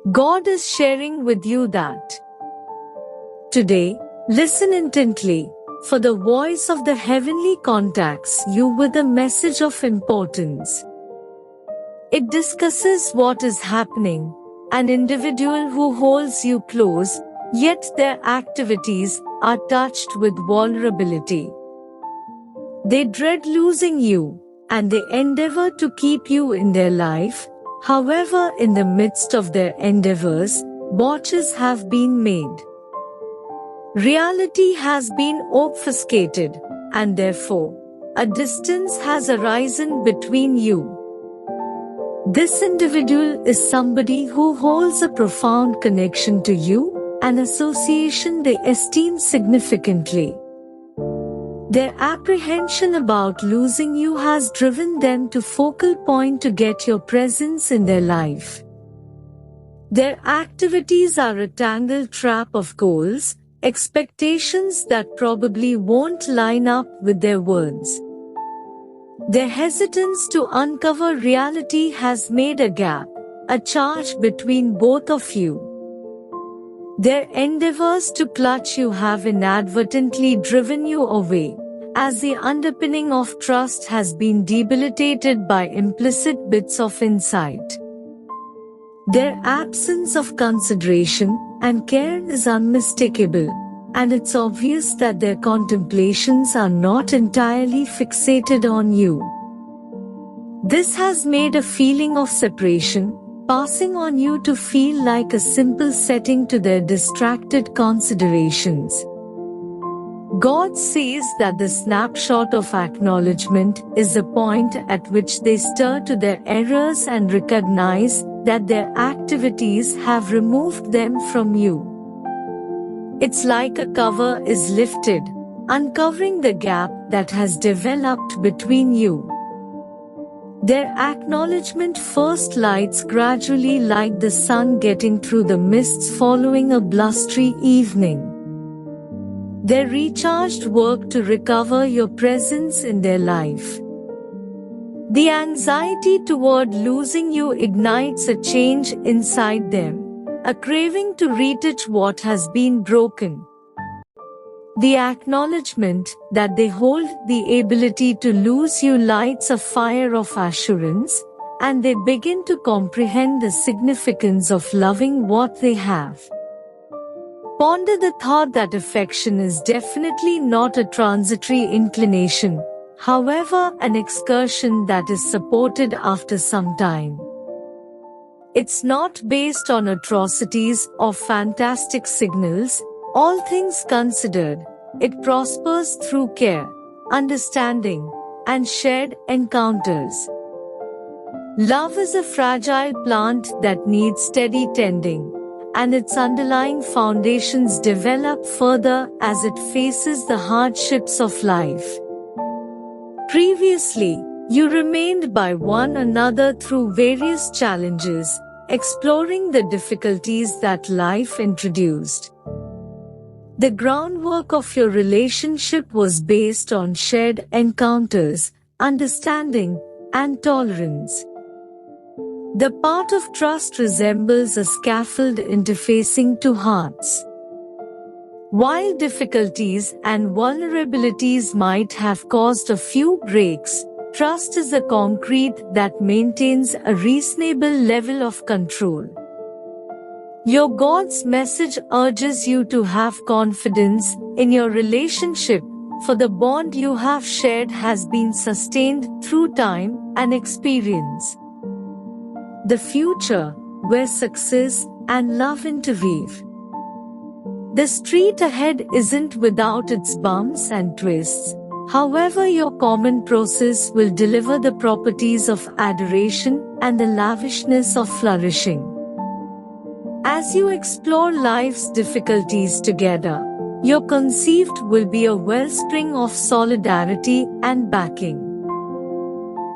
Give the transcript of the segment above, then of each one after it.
God is sharing with you that. Today, listen intently, for the voice of the heavenly contacts you with a message of importance. It discusses what is happening, an individual who holds you close, yet their activities are touched with vulnerability. They dread losing you, and they endeavor to keep you in their life. However, in the midst of their endeavors, botches have been made. Reality has been obfuscated, and therefore, a distance has arisen between you. This individual is somebody who holds a profound connection to you, an association they esteem significantly. Their apprehension about losing you has driven them to focal point to get your presence in their life. Their activities are a tangled trap of goals, expectations that probably won't line up with their words. Their hesitance to uncover reality has made a gap, a charge between both of you. Their endeavors to clutch you have inadvertently driven you away, as the underpinning of trust has been debilitated by implicit bits of insight. Their absence of consideration and care is unmistakable, and it's obvious that their contemplations are not entirely fixated on you. This has made a feeling of separation, passing on you to feel like a simple setting to their distracted considerations. God says that the snapshot of acknowledgement is the point at which they stir to their errors and recognize that their activities have removed them from you. It's like a cover is lifted, uncovering the gap that has developed between you. Their acknowledgement first lights gradually like the sun getting through the mists following a blustery evening. Their recharged work to recover your presence in their life. The anxiety toward losing you ignites a change inside them, a craving to retouch what has been broken. The acknowledgement that they hold the ability to lose you lights a fire of assurance, and they begin to comprehend the significance of loving what they have. Ponder the thought that affection is definitely not a transitory inclination, however, an excursion that is supported after some time. It's not based on atrocities or fantastic signals. All things considered, it prospers through care, understanding, and shared encounters. Love is a fragile plant that needs steady tending, and its underlying foundations develop further as it faces the hardships of life. Previously, you remained by one another through various challenges, exploring the difficulties that life introduced. The groundwork of your relationship was based on shared encounters, understanding, and tolerance. The part of trust resembles a scaffold interfacing two hearts. While difficulties and vulnerabilities might have caused a few breaks, trust is the concrete that maintains a reasonable level of control. Your God's message urges you to have confidence in your relationship, for the bond you have shared has been sustained through time and experience. The future, where success and love interweave. The street ahead isn't without its bumps and twists. However, your common process will deliver the properties of adoration and the lavishness of flourishing. As you explore life's difficulties together, your conceived will be a wellspring of solidarity and backing.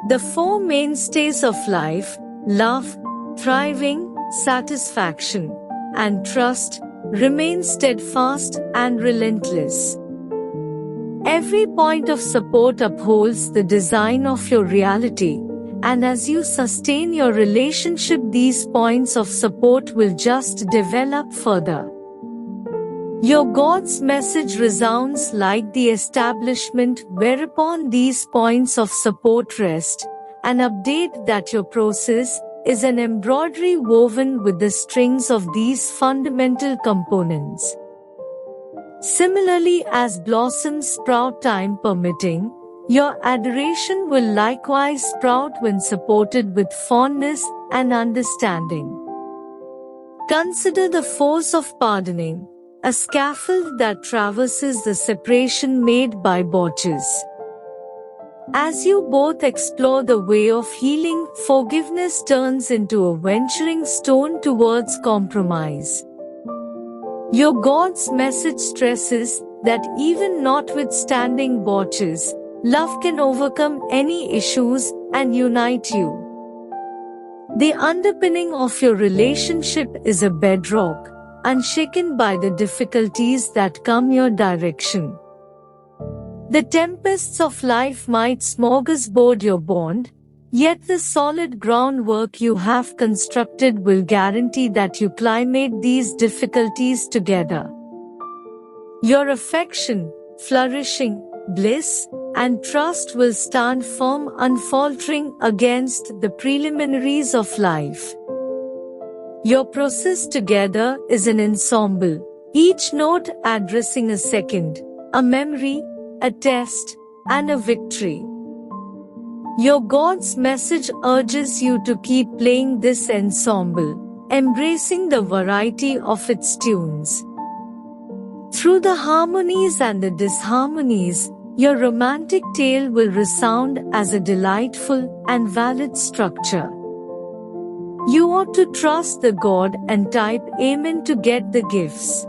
The four mainstays of life, love, thriving, satisfaction, and trust, remain steadfast and relentless. Every point of support upholds the design of your reality, and as you sustain your relationship, these points of support will just develop further. Your God's message resounds like the establishment whereupon these points of support rest, an update that your process is an embroidery woven with the strings of these fundamental components. Similarly, as blossoms sprout time permitting, your adoration will likewise sprout when supported with fondness and understanding. Consider the force of pardoning, a scaffold that traverses the separation made by botches. As you both explore the way of healing, forgiveness turns into a venturing stone towards compromise. Your God's message stresses that even notwithstanding botches, love can overcome any issues and unite you. The underpinning of your relationship is a bedrock, unshaken by the difficulties that come your direction. The tempests of life might smorgasbord your bond, yet the solid groundwork you have constructed will guarantee that you climate these difficulties together. Your affection, flourishing, bliss, and trust will stand firm unfaltering against the preliminaries of life. Your process together is an ensemble, each note addressing a second, a memory, a test, and a victory. Your God's message urges you to keep playing this ensemble, embracing the variety of its tunes. Through the harmonies and the disharmonies, your romantic tale will resound as a delightful and valid structure. You ought to trust the God and type Amen to get the gifts.